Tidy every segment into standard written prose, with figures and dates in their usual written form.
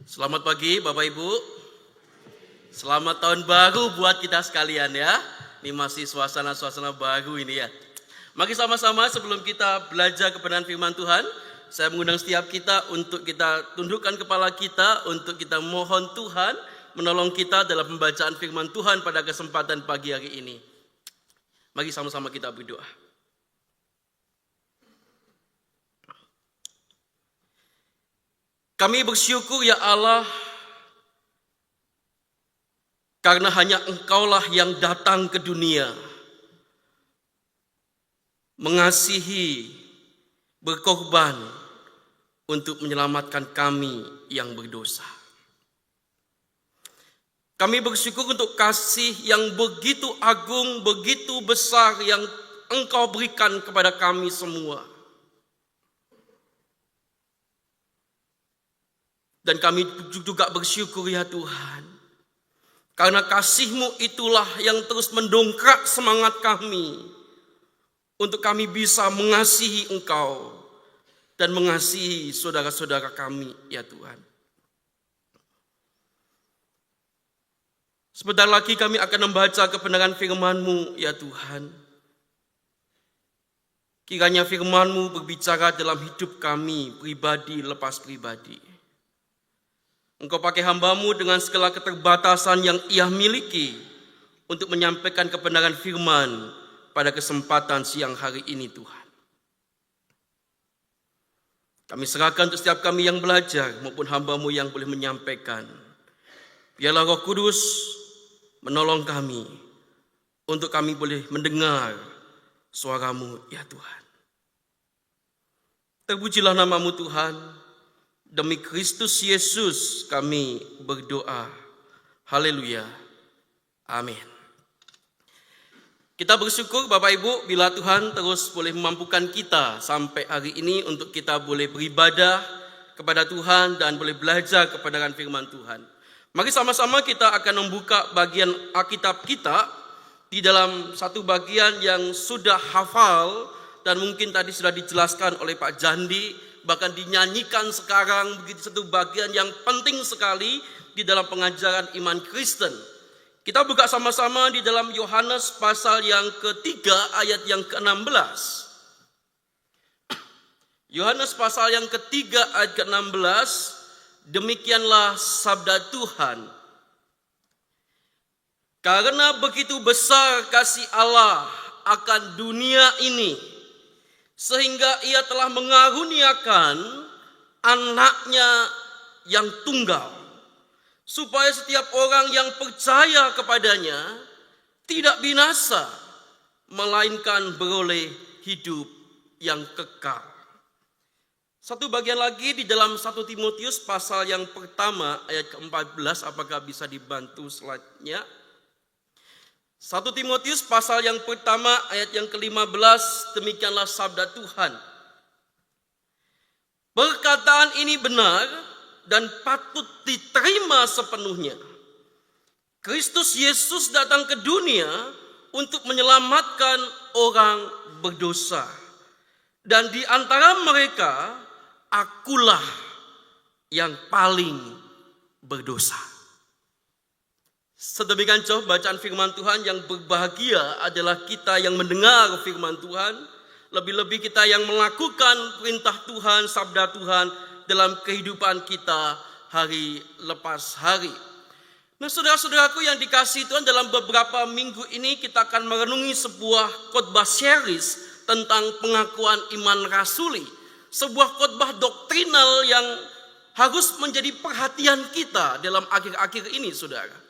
Selamat pagi Bapak Ibu. Selamat tahun baru buat kita sekalian ya. Ini masih suasana baru ini ya. Mari sama-sama sebelum kita belajar kebenaran firman Tuhan, saya mengundang setiap kita untuk kita tundukkan kepala kita, untuk kita mohon Tuhan menolong kita dalam pembacaan firman Tuhan pada kesempatan pagi hari ini. Mari sama-sama kita berdoa. Kami bersyukur ya Allah, karena hanya Engkaulah yang datang ke dunia, mengasihi, berkorban untuk menyelamatkan kami yang berdosa. Kami bersyukur untuk kasih yang begitu agung, begitu besar yang Engkau berikan kepada kami semua. Dan kami juga bersyukur ya Tuhan, karena kasih-Mu itulah yang terus mendongkrak semangat kami, untuk kami bisa mengasihi Engkau dan mengasihi saudara-saudara kami ya Tuhan. Sebentar lagi kami akan membaca kebenaran firman-Mu ya Tuhan. Kiranya firman-Mu berbicara dalam hidup kami, pribadi lepas pribadi. Engkau pakai hamba-Mu dengan segala keterbatasan yang ia miliki untuk menyampaikan kebenaran firman pada kesempatan siang hari ini Tuhan. Kami serahkan untuk setiap kami yang belajar maupun hamba-Mu yang boleh menyampaikan. Biarlah Roh Kudus menolong kami untuk kami boleh mendengar suara-Mu ya Tuhan. Terpujilah nama-Mu Tuhan. Demi Kristus Yesus kami berdoa. Haleluya. Amin. Kita bersyukur Bapak Ibu bila Tuhan terus boleh memampukan kita sampai hari ini untuk kita boleh beribadah kepada Tuhan dan boleh belajar kebenaran firman Tuhan. Mari sama-sama kita akan membuka bagian Alkitab kita di dalam satu bagian yang sudah hafal dan mungkin tadi sudah dijelaskan oleh Pak Jandi, bahkan dinyanyikan sekarang, begitu satu bagian yang penting sekali di dalam pengajaran iman Kristen. Kita buka sama-sama di dalam Yohanes pasal yang ketiga ayat yang ke-16. Yohanes pasal yang ketiga ayat ke-16, demikianlah sabda Tuhan. Karena begitu besar kasih Allah akan dunia ini, sehingga ia telah mengaruniakan anaknya yang tunggal, supaya setiap orang yang percaya kepadanya tidak binasa, melainkan beroleh hidup yang kekal. Satu bagian lagi di dalam 1 Timotius pasal yang pertama ayat ke-14, apakah bisa dibantu slide-nya? 1 Timotius pasal yang pertama ayat yang ke-15, demikianlah sabda Tuhan. Perkataan ini benar dan patut diterima sepenuhnya. Kristus Yesus datang ke dunia untuk menyelamatkan orang berdosa. Dan di antara mereka, akulah yang paling berdosa. Sedemikian jauh bacaan firman Tuhan, yang berbahagia adalah kita yang mendengar firman Tuhan, lebih-lebih kita yang melakukan perintah Tuhan, sabda Tuhan dalam kehidupan kita hari lepas hari. Nah, saudara-saudaraku yang dikasihi Tuhan, dalam beberapa minggu ini kita akan merenungi sebuah khotbah series tentang pengakuan iman rasuli, sebuah khotbah doktrinal yang harus menjadi perhatian kita dalam akhir-akhir ini, saudara.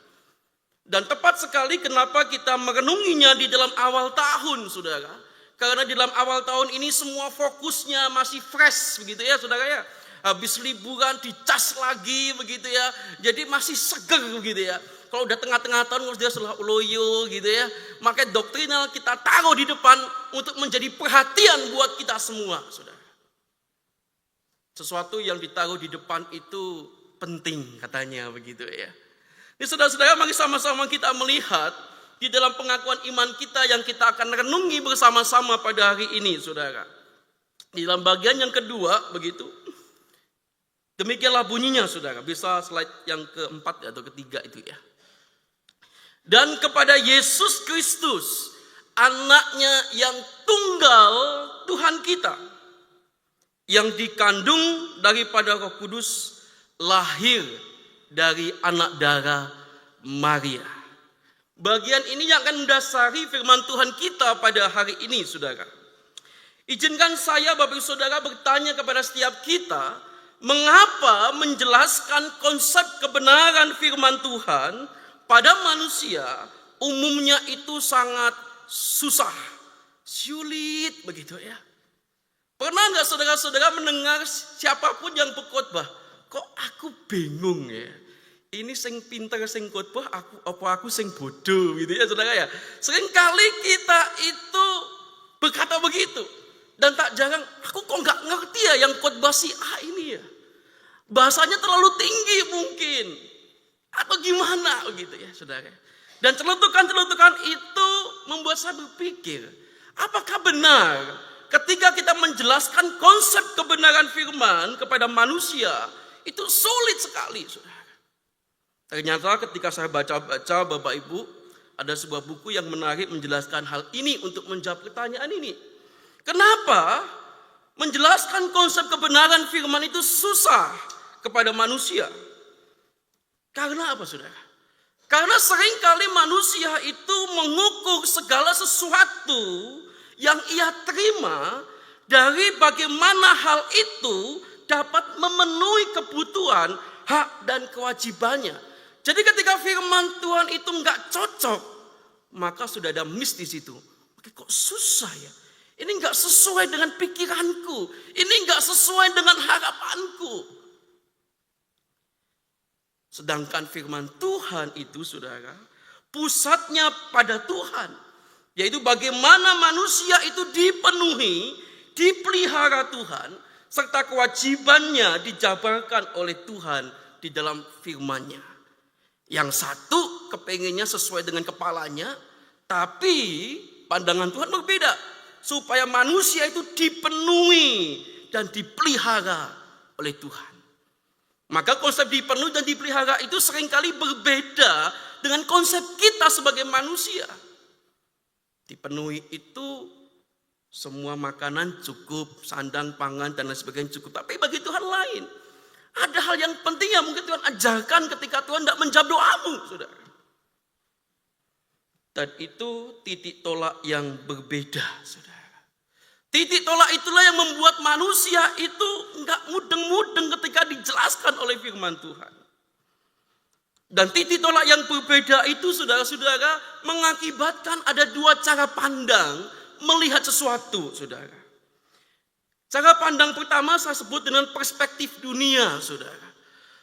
Dan tepat sekali kenapa kita merenunginya di dalam awal tahun, saudara. Karena di dalam awal tahun ini semua fokusnya masih fresh, begitu ya, saudara ya. Habis liburan dicas lagi, begitu ya. Jadi masih seger, begitu ya. Kalau udah tengah-tengah tahun dia sudah loyo, gitu ya. Makanya doktrinal kita taruh di depan untuk menjadi perhatian buat kita semua, saudara. Sesuatu yang ditaruh di depan itu penting, katanya, begitu ya. Ini saudara-saudara, mari sama-sama kita melihat di dalam pengakuan iman kita yang kita akan renungi bersama-sama pada hari ini, saudara. Di dalam bagian yang kedua, begitu. Demikianlah bunyinya, saudara. Bisa slide yang keempat atau ketiga itu ya. Dan kepada Yesus Kristus, anaknya yang tunggal Tuhan kita, yang dikandung daripada Roh Kudus, lahir dari anak darah Maria. Bagian ini yang akan mendasari firman Tuhan kita pada hari ini, saudara. Izinkan saya, Bapak Ibu Saudara, bertanya kepada setiap kita, mengapa menjelaskan konsep kebenaran firman Tuhan pada manusia umumnya itu sangat susah, sulit begitu ya. Pernah nggak saudara-saudara mendengar siapapun yang berkhotbah, kok aku bingung ya. Ini sing pintar sing khotbah, aku sing bodoh gitu ya saudara ya. Seringkali kita itu berkata begitu. Dan tak jarang, aku kok nggak ngerti ya yang khotbah si A ini ya. Bahasanya terlalu tinggi mungkin. Atau gimana gitu ya saudara. Dan celutukan-celutukan itu membuat saya berpikir, apakah benar ketika kita menjelaskan konsep kebenaran firman kepada manusia, itu sulit sekali saudara. Ternyata ketika saya baca-baca Bapak Ibu, ada sebuah buku yang menarik menjelaskan hal ini untuk menjawab pertanyaan ini. Kenapa menjelaskan konsep kebenaran firman itu susah kepada manusia? Karena apa saudara? Karena seringkali manusia itu mengukur segala sesuatu yang ia terima dari bagaimana hal itu dapat memenuhi kebutuhan, hak dan kewajibannya. Jadi ketika firman Tuhan itu nggak cocok, maka sudah ada miss di situ. Kok susah ya? Ini nggak sesuai dengan pikiranku. Ini nggak sesuai dengan harapanku. Sedangkan firman Tuhan itu saudara, pusatnya pada Tuhan. Yaitu bagaimana manusia itu dipenuhi, dipelihara Tuhan, serta kewajibannya dijabarkan oleh Tuhan di dalam firman-Nya. Yang satu kepengennya sesuai dengan kepalanya, tapi pandangan Tuhan berbeda. Supaya manusia itu dipenuhi dan dipelihara oleh Tuhan. Maka konsep dipenuhi dan dipelihara itu seringkali berbeda dengan konsep kita sebagai manusia. Dipenuhi itu semua makanan cukup, sandang, pangan, dan lain sebagainya cukup. Tapi bagi Tuhan lain. Ada hal yang penting yang mungkin Tuhan ajarkan ketika Tuhan tidak menjawab doamu, saudara. Dan itu titik tolak yang berbeda, saudara. Titik tolak itulah yang membuat manusia itu enggak mudeng-mudeng ketika dijelaskan oleh firman Tuhan. Dan titik tolak yang berbeda itu saudara-saudara mengakibatkan ada dua cara pandang melihat sesuatu, saudara. Cara pandang pertama saya sebut dengan perspektif dunia, saudara.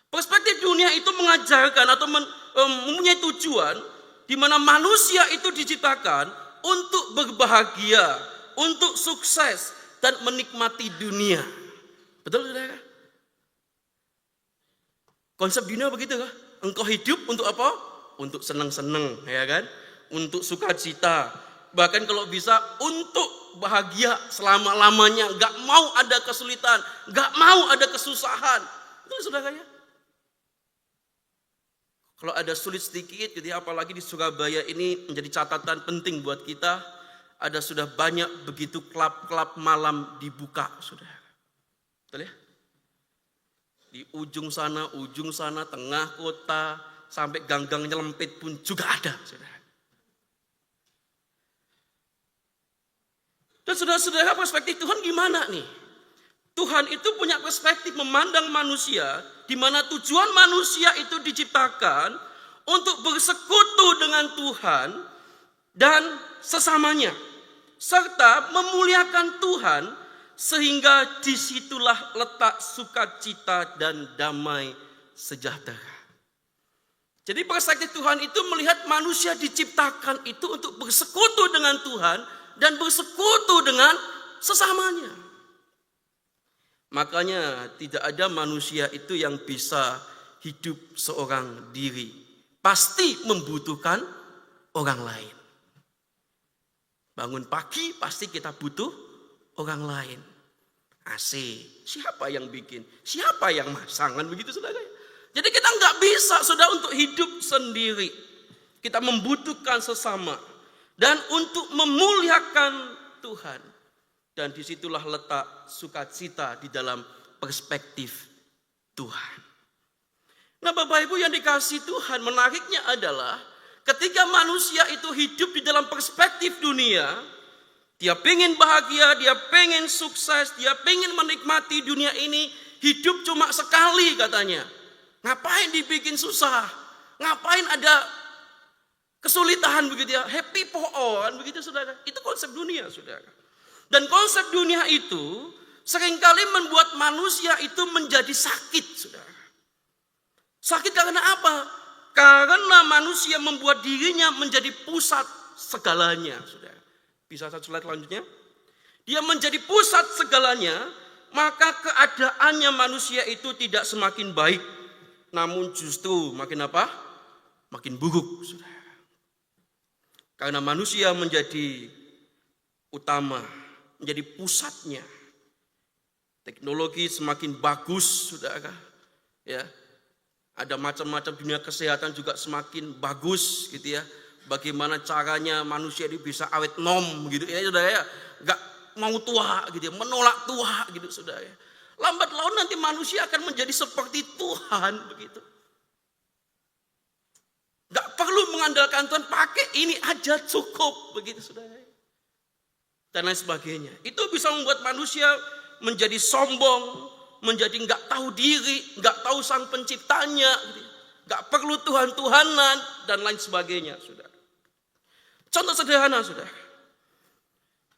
Perspektif dunia itu mengajarkan atau mempunyai tujuan di mana manusia itu diciptakan untuk berbahagia, untuk sukses dan menikmati dunia. Betul saudara? Konsep dunia begitu kan? Engkau hidup untuk apa? Untuk senang-senang, ya kan? Untuk sukacita. Bahkan kalau bisa untuk bahagia selama-lamanya. Gak mau ada kesulitan, gak mau ada kesusahan. Itu saudara ya? Kalau ada sulit sedikit, gitu ya, apalagi di Surabaya ini menjadi catatan penting buat kita. Ada sudah banyak begitu klub-klub malam dibuka, saudara. Betul ya? Di ujung sana, tengah kota, sampai gang-gang nyelempit pun juga ada, saudara. Dan saudara-saudara, perspektif Tuhan gimana nih? Tuhan itu punya perspektif memandang manusia, di mana tujuan manusia itu diciptakan untuk bersekutu dengan Tuhan dan sesamanya, serta memuliakan Tuhan, sehingga disitulah letak sukacita dan damai sejahtera. Jadi perspektif Tuhan itu melihat manusia diciptakan itu untuk bersekutu dengan Tuhan dan bersekutu dengan sesamanya. Makanya tidak ada manusia itu yang bisa hidup seorang diri. Pasti membutuhkan orang lain. Bangun pagi pasti kita butuh orang lain. AC. Siapa yang bikin? Siapa yang masangan begitu saudara? Jadi kita nggak bisa saudara untuk hidup sendiri. Kita membutuhkan sesama. Dan untuk memuliakan Tuhan. Dan disitulah letak sukacita di dalam perspektif Tuhan. Nah Bapak Ibu yang dikasihi Tuhan, menariknya adalah ketika manusia itu hidup di dalam perspektif dunia, dia pengen bahagia, dia pengen sukses, dia pengen menikmati dunia ini. Hidup cuma sekali katanya. Ngapain dibikin susah? Ngapain ada kesulitan begitu ya? Happy for all, begitu saudara. Itu konsep dunia saudara. Dan konsep dunia itu seringkali membuat manusia itu menjadi sakit saudara. Sakit karena apa? Karena manusia membuat dirinya menjadi pusat segalanya saudara. Bisa satu slide selanjutnya. Dia menjadi pusat segalanya, maka keadaannya manusia itu tidak semakin baik, namun justru makin apa? Makin buruk, saudara. Karena manusia menjadi utama, menjadi pusatnya. Teknologi semakin bagus, saudara. Ya, ada macam-macam dunia kesehatan juga semakin bagus, gitu ya. Bagaimana caranya manusia ini bisa awet nom gitu ya saudara ya. Gak mau tua gitu ya, menolak tua gitu saudara ya. Lambat laun nanti manusia akan menjadi seperti Tuhan begitu. Gak perlu mengandalkan Tuhan, pakai ini aja cukup begitu saudara. Dan lain sebagainya. Itu bisa membuat manusia menjadi sombong, menjadi gak tahu diri, gak tahu sang penciptanya gitu. Gak perlu Tuhan-Tuhanan dan lain sebagainya saudara. Contoh sederhana saudara.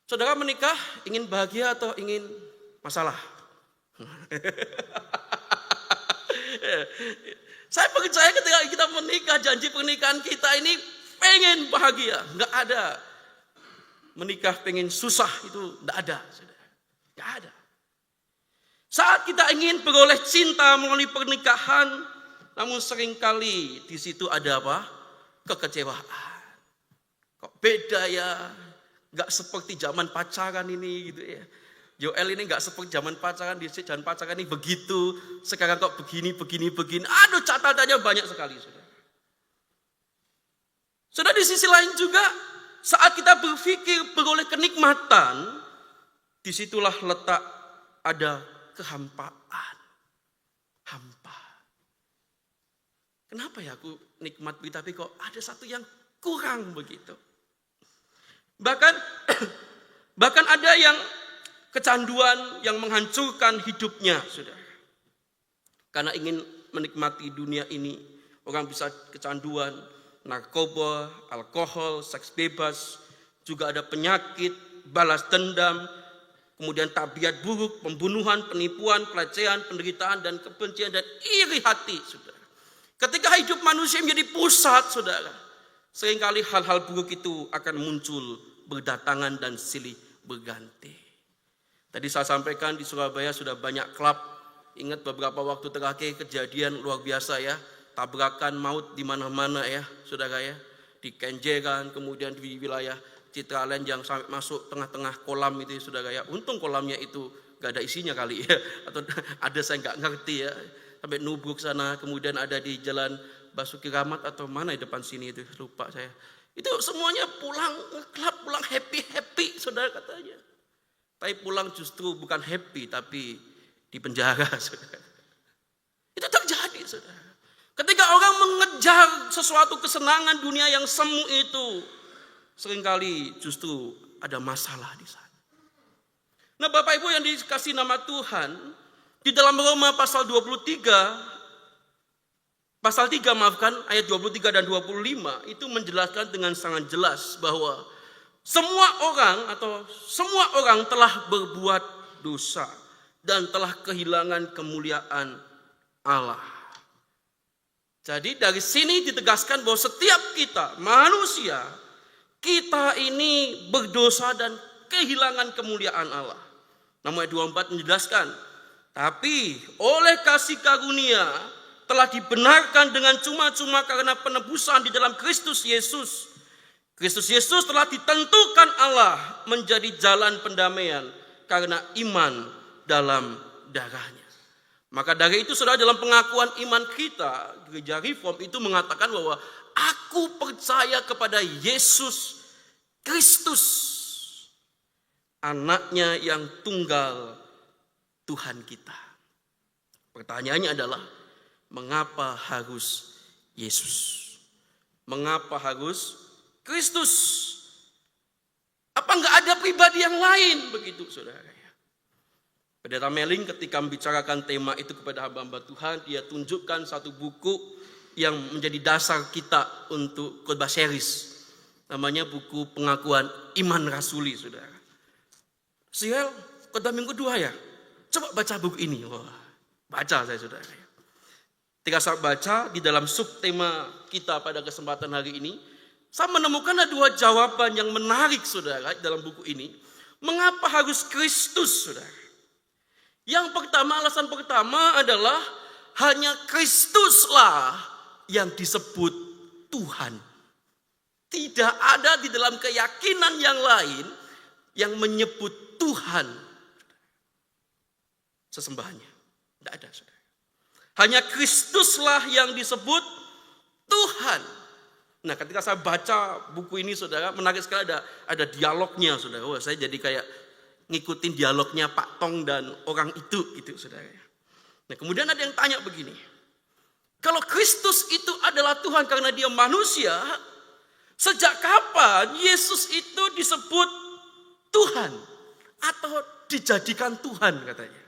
Saudara menikah ingin bahagia atau ingin masalah? Saya percaya ketika kita menikah, janji pernikahan kita ini pengen bahagia. Gak ada. Menikah pengen susah itu gak ada saudara. Gak ada. Saat kita ingin beroleh cinta melalui pernikahan, namun seringkali di situ ada apa? Kekecewaan. Kok beda ya? Gak seperti zaman pacaran ini gitu ya. Joel ini gak seperti zaman pacaran, di zaman pacaran ini begitu. Sekarang kok begini. Aduh catatannya banyak sekali saudara. Saudara di sisi lain juga, saat kita berpikir beroleh kenikmatan, disitulah letak ada kehampaan. Hampa. Kenapa ya aku nikmat tapi kok ada satu yang kurang begitu. Bahkan ada yang kecanduan yang menghancurkan hidupnya, saudara. Karena ingin menikmati dunia ini, orang bisa kecanduan, narkoba, alkohol, seks bebas, juga ada penyakit, balas dendam, kemudian tabiat buruk, pembunuhan, penipuan, pelecehan, penderitaan, dan kebencian, dan iri hati, saudara. Ketika hidup manusia menjadi pusat, saudara, seringkali hal-hal buruk itu akan muncul berdatangan dan silih berganti. Tadi saya sampaikan di Surabaya sudah banyak klub. Ingat beberapa waktu terakhir kejadian luar biasa ya. Tabrakan maut di mana-mana ya saudara ya. Di Kenjeran, kemudian di wilayah Citraland yang sampai masuk tengah-tengah kolam itu saudara ya. Untung kolamnya itu gak ada isinya kali ya. Atau ada saya gak ngerti ya. Sampai nubruk sana, kemudian ada di jalan Basuki Rahmat atau mana di depan sini itu lupa saya. Itu semuanya pulang klub, pulang happy saudara katanya. Tapi pulang justru bukan happy tapi di penjara saudara. Itu terjadi saudara. Ketika orang mengejar sesuatu kesenangan dunia yang semu itu, seringkali justru ada masalah di sana. Nah Bapak Ibu yang dikasih nama Tuhan, di dalam Roma pasal 23 ayat 23 dan 25 itu menjelaskan dengan sangat jelas bahwa semua orang telah berbuat dosa dan telah kehilangan kemuliaan Allah. Jadi dari sini ditegaskan bahwa setiap kita manusia, kita ini berdosa dan kehilangan kemuliaan Allah. Namun ayat 24 menjelaskan, tapi oleh kasih karunia telah dibenarkan dengan cuma-cuma karena penebusan di dalam Kristus Yesus. Kristus Yesus telah ditentukan Allah menjadi jalan pendamaian karena iman dalam darahnya. Maka dari itu saudara, dalam pengakuan iman kita, gereja Reform itu mengatakan bahwa aku percaya kepada Yesus Kristus, anaknya yang tunggal Tuhan kita. Pertanyaannya adalah, mengapa harus Yesus? Mengapa harus Kristus? Apa enggak ada pribadi yang lain begitu saudara? Pendeta Meling ketika membicarakan tema itu kepada hamba-hamba Tuhan, dia tunjukkan satu buku yang menjadi dasar kita untuk khotbah series. Namanya buku Pengakuan Iman Rasuli, saudara. Sial, khotbah minggu 2 ya? Coba baca buku ini. Wah, baca saya, saudara. Ketika saya baca di dalam subtema kita pada kesempatan hari ini, saya menemukan ada 2 jawaban yang menarik, saudara, dalam buku ini. Mengapa harus Kristus, saudara? Yang pertama, alasan pertama adalah hanya Kristuslah yang disebut Tuhan. Tidak ada di dalam keyakinan yang lain yang menyebut Tuhan sesembahannya. Tidak ada, saudara. Hanya Kristuslah yang disebut Tuhan. Nah, ketika saya baca buku ini, saudara, menarik sekali, ada dialognya, saudara. Wah, saya jadi kayak ngikutin dialognya Pak Tong dan orang itu, gitu, saudara. Nah, kemudian ada yang tanya begini, kalau Kristus itu adalah Tuhan karena dia manusia, sejak kapan Yesus itu disebut Tuhan atau dijadikan Tuhan, katanya.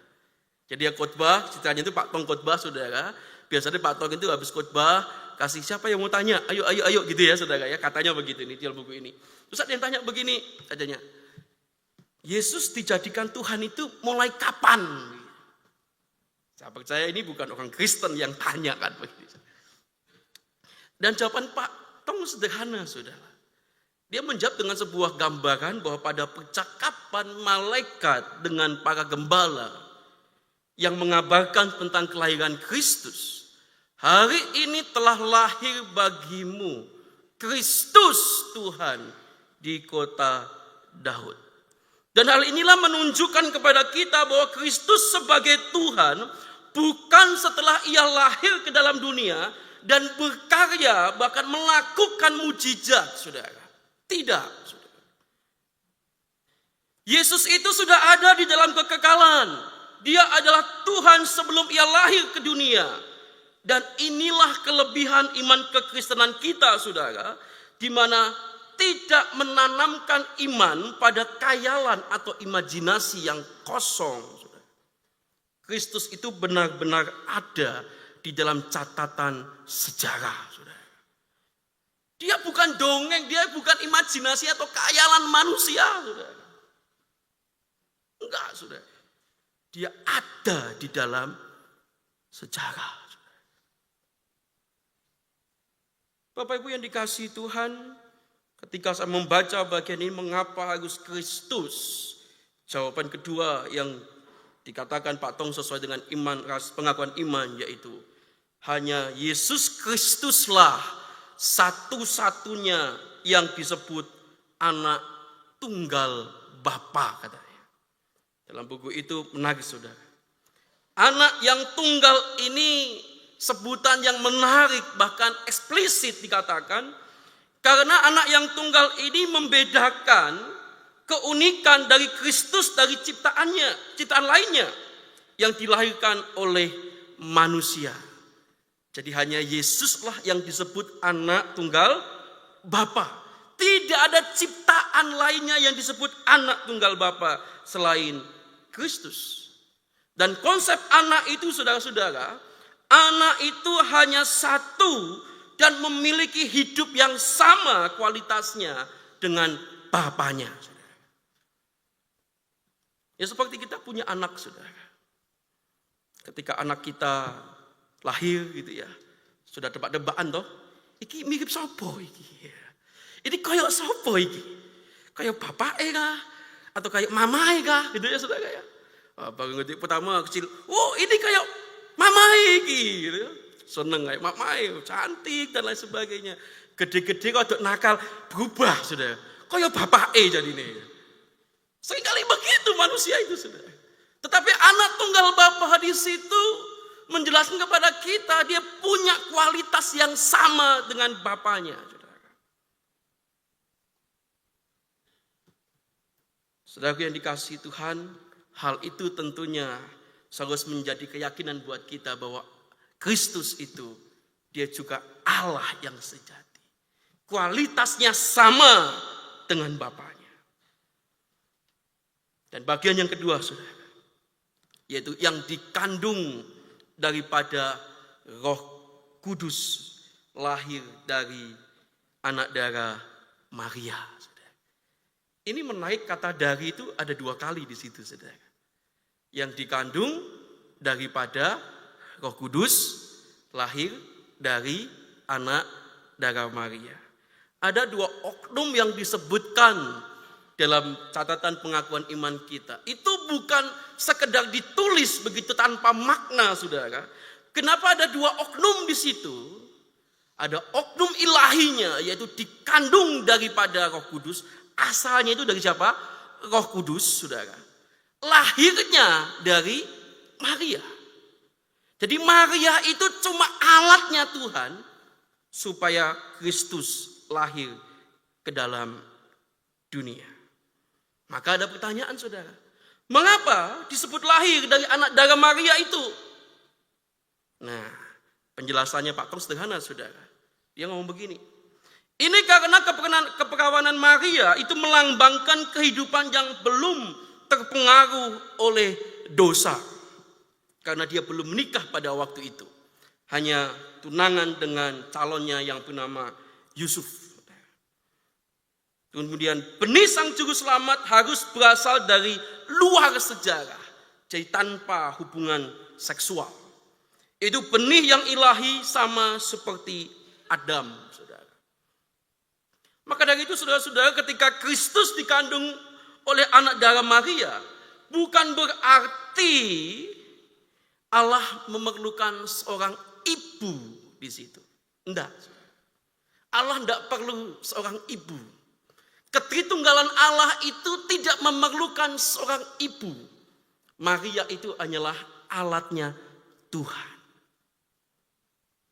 Jadi ya khotbah, ceritanya itu Pak Tong khotbah, saudara. Biasanya Pak Tong itu habis khotbah kasih siapa yang mau tanya, ayo gitu ya, saudara ya. Katanya begitu ini di buku ini. Terus ada yang tanya begini, katanya, Yesus dijadikan Tuhan itu mulai kapan? Saya percaya ini bukan orang Kristen yang tanya kan begitu. Dan jawaban Pak Tong sederhana, saudara. Dia menjawab dengan sebuah gambaran bahwa pada percakapan malaikat dengan para gembala yang mengabarkan tentang kelahiran Kristus, hari ini telah lahir bagimu Kristus Tuhan di kota Daud. Dan hal inilah menunjukkan kepada kita bahwa Kristus sebagai Tuhan bukan setelah ia lahir ke dalam dunia dan berkarya bahkan melakukan mujizat, saudara. Tidak, saudara. Yesus itu sudah ada di dalam kekekalan. Dia adalah Tuhan sebelum ia lahir ke dunia. Dan inilah kelebihan iman kekristenan kita, saudara, di mana tidak menanamkan iman pada khayalan atau imajinasi yang kosong. Kristus itu benar-benar ada di dalam catatan sejarah. Dia bukan dongeng, dia bukan imajinasi atau khayalan manusia. Enggak, saudara. Dia ada di dalam sejarah. Bapak Ibu yang dikasihi Tuhan, ketika saya membaca bagian ini, mengapa harus Kristus? Jawaban kedua yang dikatakan Pak Tong sesuai dengan pengakuan iman, yaitu hanya Yesus Kristuslah satu-satunya yang disebut anak tunggal Bapa, katanya. Dalam buku itu menarik, saudara. Anak yang tunggal ini sebutan yang menarik, bahkan eksplisit dikatakan, karena anak yang tunggal ini membedakan keunikan dari Kristus dari ciptaan lainnya yang dilahirkan oleh manusia. Jadi hanya Yesuslah yang disebut anak tunggal Bapa. Tidak ada ciptaan lainnya yang disebut anak tunggal Bapa selain Kristus. Dan konsep anak itu, saudara-saudara, anak itu hanya satu dan memiliki hidup yang sama kualitasnya dengan bapaknya. Ya seperti kita punya anak, saudara. Ketika anak kita lahir gitu ya, sudah tebak-tebakan toh, iki mirip sopo iki. Ini kayak sopo iki? Kayak bapake kah? Atau kayak mamae kah? Gitu ya, saudara ya. Baru ngerti pertama kecil, oh ini kayak mamae iki gitu ya. Seneng kayak mamae, cantik dan lain sebagainya. Gede-gede kok nakal, berubah, saudara. Kayak bapake jadi ini. Seringkali begitu manusia itu, saudara. Tetapi anak tunggal Bapa di situ menjelaskan kepada kita dia punya kualitas yang sama dengan Bapanya. Saudaraku yang dikasihi Tuhan, hal itu tentunya harus menjadi keyakinan buat kita bahwa Kristus itu dia juga Allah yang sejati. Kualitasnya sama dengan Bapanya. Dan bagian yang kedua, saudara, yaitu yang dikandung daripada Roh Kudus, lahir dari anak darah Maria. Ini menaik kata dari itu ada 2 kali di situ, saudara. Yang dikandung daripada Roh Kudus, lahir dari anak darah Maria. Ada 2 oknum yang disebutkan dalam catatan pengakuan iman kita. Itu bukan sekedar ditulis begitu tanpa makna, saudara. Kenapa ada 2 oknum di situ? Ada oknum ilahinya, yaitu dikandung daripada Roh Kudus. Asalnya itu dari siapa? Roh Kudus, saudara. Lahirnya dari Maria. Jadi Maria itu cuma alatnya Tuhan supaya Kristus lahir ke dalam dunia. Maka ada pertanyaan, saudara. Mengapa disebut lahir dari anak darah Maria itu? Nah, penjelasannya Pak Tong sederhana, saudara. Dia ngomong begini. Ini karena keperawanan Maria itu melambangkan kehidupan yang belum terpengaruh oleh dosa. Karena dia belum menikah pada waktu itu. Hanya tunangan dengan calonnya yang bernama Yusuf. Kemudian benih sang juru selamat harus berasal dari luar sejarah. Jadi tanpa hubungan seksual. Itu benih yang ilahi sama seperti Adam, saudara. Maka dari itu saudara-saudara, ketika Kristus dikandung oleh anak darah Maria, bukan berarti Allah memerlukan seorang ibu di situ. Enggak. Allah tidak perlu seorang ibu. Ketritunggalan Allah itu tidak memerlukan seorang ibu. Maria itu hanyalah alatnya Tuhan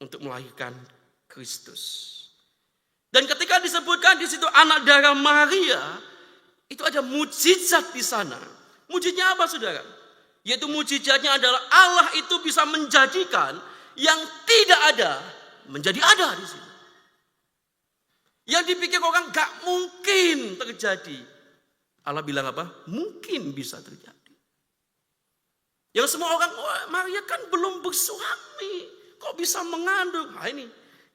untuk melahirkan Kristus. Dan ketika disebutkan di situ anak darah Maria, itu ada mujizat di sana. Mujizatnya apa, saudara? Yaitu mujizatnya adalah Allah itu bisa menjadikan yang tidak ada menjadi ada di sini. Yang dipikir orang gak mungkin terjadi, Allah bilang apa? Mungkin bisa terjadi. Yang semua orang, oh, Maria kan belum bersuami, kok bisa mengandung? Nah ini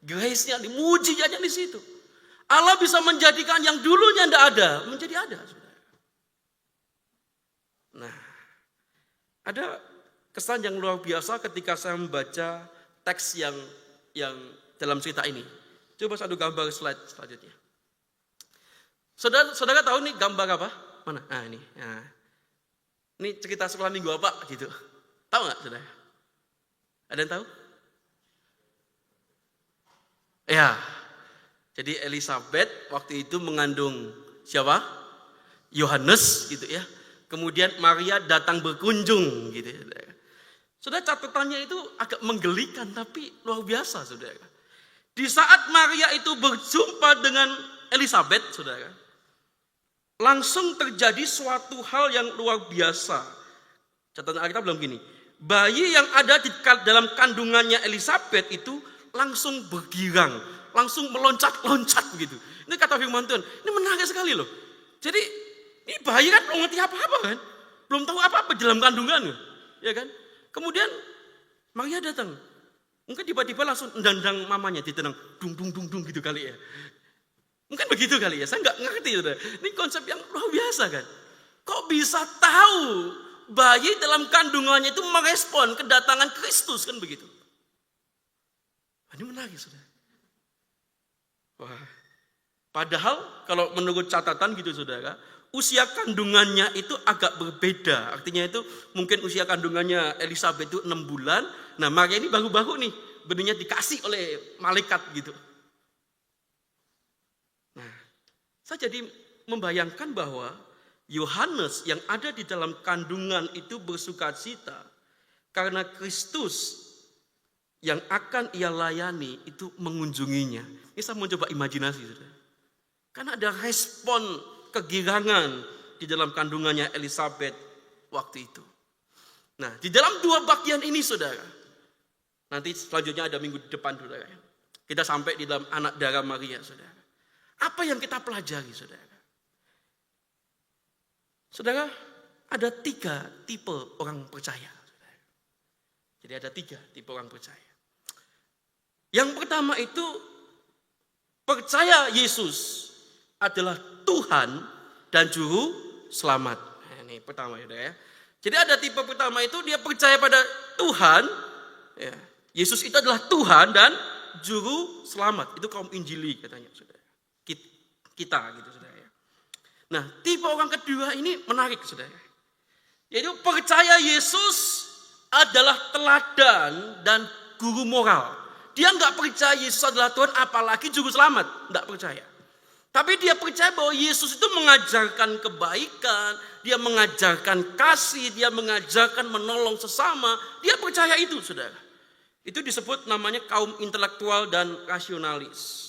grace-nya, mujizatnya di situ. Allah bisa menjadikan yang dulunya tidak ada menjadi ada. Nah, ada kesan yang luar biasa ketika saya membaca teks yang dalam cerita ini. Coba satu gambar slide selanjutnya. Saudara tahu nih gambar apa? Mana? Nah ini. Nah, ini cerita sekolah minggu apa gitu. Tahu nggak, saudara? Ada yang tahu? Ya. Jadi Elizabeth waktu itu mengandung siapa? Yohanes gitu ya. Kemudian Maria datang berkunjung gitu ya. Saudara, catatannya itu agak menggelikan tapi luar biasa, saudara. Di saat Maria itu berjumpa dengan Elizabeth, saudara, langsung terjadi suatu hal yang luar biasa. Catatan Alkitab bilang begini, bayi yang ada di dalam kandungannya Elizabeth itu langsung bergirang, langsung meloncat-loncat begitu. Ini kata firman Tuhan, ini menarik sekali loh. Jadi ini bayi kan belum ngerti apa-apa kan, belum tahu apa-apa dalam kandungan, ya kan. Kemudian Maria datang, mungkin tiba-tiba langsung endang-endang mamanya, ditendang, dung gitu kali ya. Mungkin begitu kali ya, saya nggak ngerti. Saudara. Ini konsep yang luar biasa kan. Kok bisa tahu bayi dalam kandungannya itu merespon kedatangan Kristus kan begitu. Ini menarik, saudara. Wah. Padahal kalau menurut catatan gitu, saudara, usia kandungannya itu agak berbeda. Artinya itu mungkin usia kandungannya Elizabeth itu 6 bulan. Nah, Maria ini baru-baru nih benihnya dikasih oleh malaikat gitu. Nah, saya jadi membayangkan bahwa Yohanes yang ada di dalam kandungan itu bersukacita karena Kristus yang akan ia layani itu mengunjunginya. Ini saya mau coba imajinasi, saudara. Karena ada respon kegirangan di dalam kandungannya Elizabeth waktu itu. Nah, di dalam dua bagian ini, saudara, nanti selanjutnya ada minggu depan, saudara, kita sampai di dalam anak darah Maria, saudara. Apa yang kita pelajari, saudara? Saudara, ada 3 tipe orang percaya. Saudara. Jadi ada 3 tipe orang percaya. Yang pertama itu percaya Yesus adalah Tuhan dan Juru Selamat. Nah, ini pertama, saudara ya. Jadi ada tipe pertama itu dia percaya pada Tuhan. Ya. Yesus itu adalah Tuhan dan Juru Selamat. Itu kaum Injili katanya, saudara. Kita gitu, saudara ya. Nah, tipe orang kedua ini menarik, saudara. Yaitu percaya Yesus adalah teladan dan guru moral. Dia nggak percaya Yesus adalah Tuhan, apalagi Juru Selamat. Nggak percaya. Tapi dia percaya bahwa Yesus itu mengajarkan kebaikan, dia mengajarkan kasih, dia mengajarkan menolong sesama. Dia percaya itu, saudara. Itu disebut namanya kaum intelektual dan rasionalis.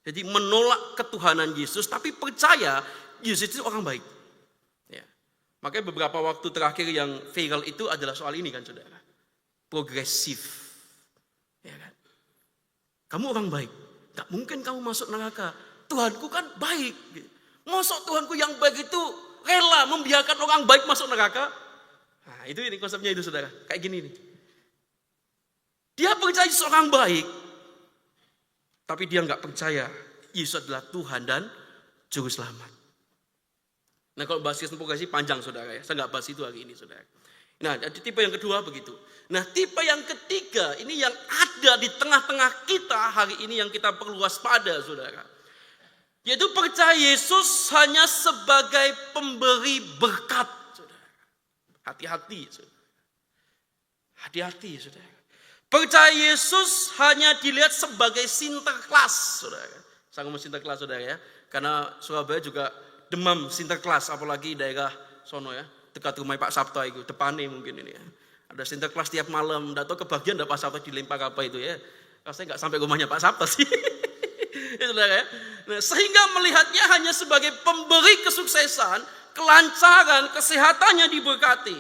Jadi menolak ketuhanan Yesus, tapi percaya Yesus itu orang baik. Ya. Makanya beberapa waktu terakhir yang viral itu adalah soal ini kan, saudara. Progresif. Ya kan? Kamu orang baik, gak mungkin kamu masuk neraka. Tuhanku kan baik. Masa Tuhanku yang baik itu rela membiarkan orang baik masuk neraka? Nah, itu ini konsepnya itu, saudara. Kayak gini nih. Dia percaya Yesus orang baik, tapi dia gak percaya Yesus adalah Tuhan dan Juru Selamat. Nah, kalau bahas Kristen progresif panjang, saudara ya. Saya gak bahas itu hari ini, saudara. Nah, tipe yang kedua begitu. Nah, tipe yang ketiga ini yang ada di tengah-tengah kita hari ini yang kita perlu waspada, saudara. Yaitu percaya Yesus hanya sebagai pemberi berkat, saudara. Hati-hati, saudara. Hati-hati, saudara. Percaya Yesus hanya dilihat sebagai sinterklas, saudara. Saya ngomong sinterklas, saudara ya. Karena Surabaya juga demam sinterklas, apalagi daerah sono ya. Dekat rumah Pak Sabta itu, depannya mungkin ini ya. Ada sinterklas tiap malam, enggak tahu kebagian enggak Pak Sabta dilempar apa itu ya. Saya enggak sampai rumahnya Pak Sabta sih. Itu ya. Nah, sehingga melihatnya hanya sebagai pemberi kesuksesan, kelancaran, kesehatannya diberkati.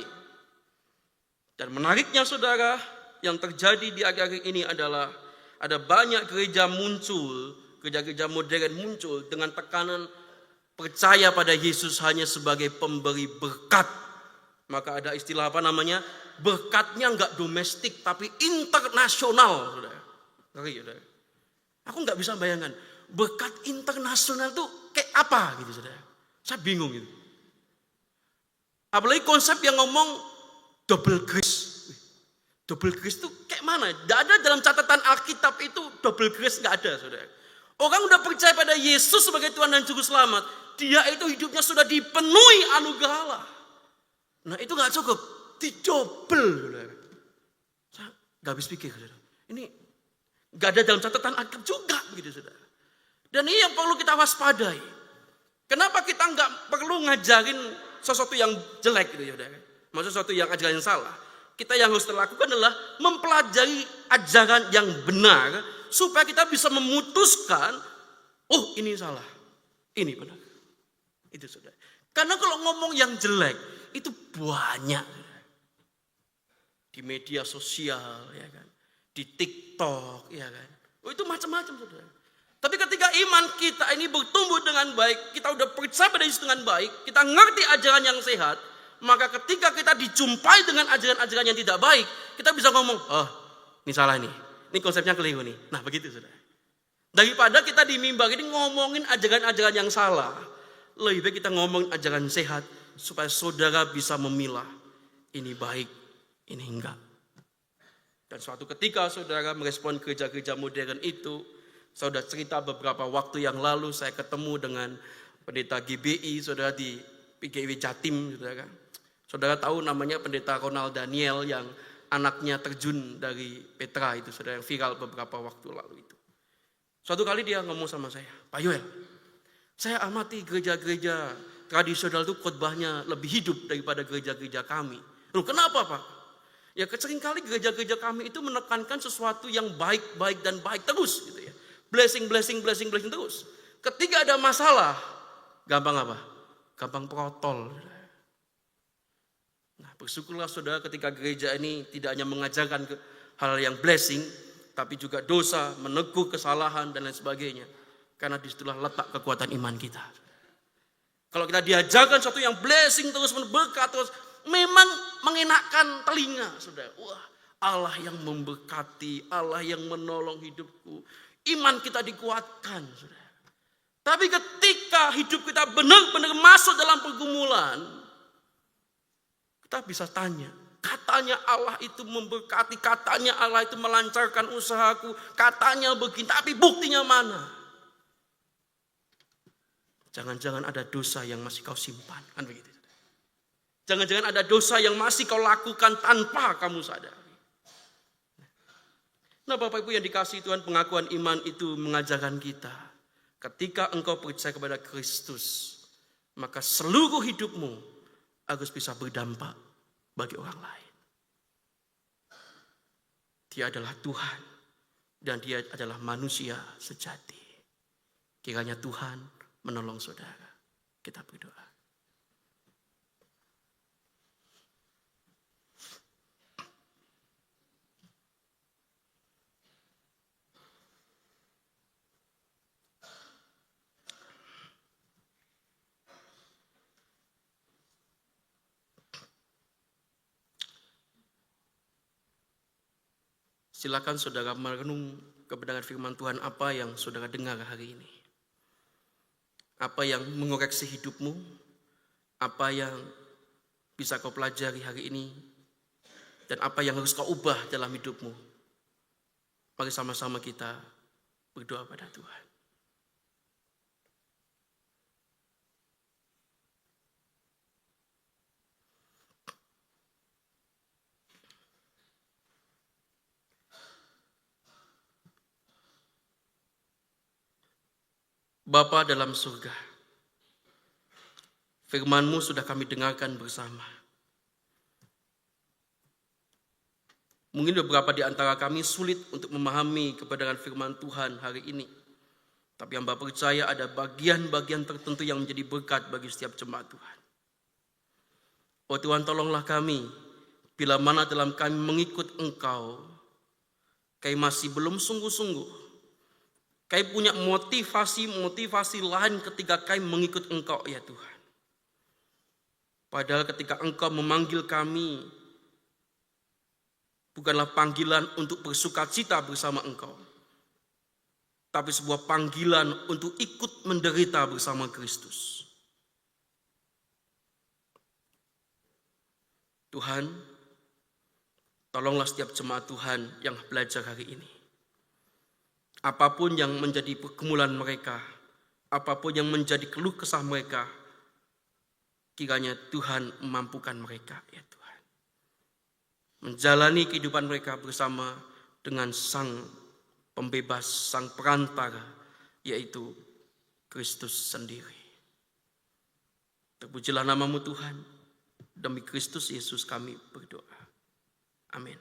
Dan menariknya, saudara, yang terjadi di akhir-akhir ini adalah ada banyak gereja muncul, gereja-gereja modern muncul dengan tekanan percaya pada Yesus hanya sebagai pemberi berkat. Maka ada istilah apa namanya? Berkatnya enggak domestik tapi internasional, saudara. Ngeri, saudara. Aku enggak bisa bayangkan berkat internasional itu kayak apa gitu, saudara. Saya bingung gitu. Apalagi konsep yang ngomong double grace. Double grace itu kayak mana? Tidak ada dalam catatan Alkitab itu double grace, enggak ada, saudara. Orang udah percaya pada Yesus sebagai Tuhan dan Juru Selamat, dia itu hidupnya sudah dipenuhi anugerah Allah. Nah, itu enggak cukup, didobel, saudara. Saya enggak habis pikir, saudara. Ini enggak ada dalam catatan Alkitab juga begitu, saudara. Dan ini yang perlu kita waspadai. Kenapa kita enggak perlu ngajarin sesuatu yang jelek gitu, saudara. Maksudnya sesuatu yang ajaran yang salah. Kita yang harus lakukan adalah mempelajari ajaran yang benar supaya kita bisa memutuskan, oh ini salah, ini benar. Itu, saudara. Karena kalau ngomong yang jelek itu banyak di media sosial, ya kan, di TikTok, ya kan. Oh, itu macam-macam, saudara. Tapi ketika iman kita ini bertumbuh dengan baik, kita udah percaya pada Yesus dengan baik, kita ngerti ajaran yang sehat, maka ketika kita dijumpai dengan ajaran-ajaran yang tidak baik, kita bisa ngomong, oh ini salah nih, ini konsepnya keliru nih. Nah begitu, saudara. Daripada kita di mimbar ini ngomongin ajaran-ajaran yang salah, lebih baik kita ngomongin ajaran sehat, supaya saudara bisa memilah, ini baik, ini enggak. Dan suatu ketika saudara merespon gereja-gereja modern itu, saya sudah cerita beberapa waktu yang lalu saya ketemu dengan pendeta GBI, saudara di PGW Jatim, saudara. Saudara tahu namanya pendeta Ronald Daniel yang anaknya terjun dari Petra itu, saudara, yang viral beberapa waktu lalu itu. Suatu kali dia ngomong sama saya, Pak Yoel, saya amati gereja-gereja tradisional itu khotbahnya lebih hidup daripada gereja-gereja kami. Loh, kenapa Pak? Ya seringkali gereja-gereja kami itu menekankan sesuatu yang baik-baik dan baik terus gitu ya. Blessing terus. Ketika ada masalah, gampang apa? Gampang protol. Nah, bersyukurlah saudara ketika gereja ini tidak hanya mengajarkan hal yang blessing, tapi juga dosa, menegur kesalahan dan lain sebagainya. Karena disitulah letak kekuatan iman kita. Kalau kita diajarkan sesuatu yang blessing terus, berkat terus, memang mengenakkan telinga, saudara. Wah, Allah yang memberkati, Allah yang menolong hidupku. Iman kita dikuatkan, saudara. Tapi ketika hidup kita benar-benar masuk dalam pergumulan, kita bisa tanya, katanya Allah itu memberkati, katanya Allah itu melancarkan usahaku, katanya begini, tapi buktinya mana? Jangan-jangan ada dosa yang masih kau simpan, kan begitu. Jangan-jangan ada dosa yang masih kau lakukan tanpa kamu sadari. Nah, Bapak Ibu yang dikasihi Tuhan, pengakuan iman itu mengajarkan kita, ketika engkau percaya kepada Kristus, maka seluruh hidupmu harus bisa berdampak bagi orang lain. Dia adalah Tuhan dan dia adalah manusia sejati. Kiranya Tuhan menolong saudara. Kita berdoa. Silakan saudara merenung kebenaran firman Tuhan apa yang saudara dengar hari ini. Apa yang mengoreksi hidupmu, apa yang bisa kau pelajari hari ini, dan apa yang harus kau ubah dalam hidupmu. Mari sama-sama kita berdoa pada Tuhan. Bapa dalam surga, firman-Mu sudah kami dengarkan bersama. Mungkin beberapa di antara kami sulit untuk memahami kebenaran firman Tuhan hari ini. Tapi hamba percaya ada bagian-bagian tertentu yang menjadi berkat bagi setiap jemaat Tuhan. Oh Tuhan, tolonglah kami, bila mana dalam kami mengikut Engkau, kami masih belum sungguh-sungguh. Kami punya motivasi lain ketika kami mengikut Engkau ya Tuhan. Padahal ketika Engkau memanggil kami, bukanlah panggilan untuk bersukacita bersama Engkau, tapi sebuah panggilan untuk ikut menderita bersama Kristus. Tuhan, tolonglah setiap jemaat Tuhan yang belajar hari ini. Apapun yang menjadi pergumulan mereka, apapun yang menjadi keluh kesah mereka, kiranya Tuhan memampukan mereka ya Tuhan. Menjalani kehidupan mereka bersama dengan Sang Pembebas, Sang Perantara, yaitu Kristus sendiri. Terpujilah nama-Mu Tuhan, demi Kristus Yesus kami berdoa. Amin.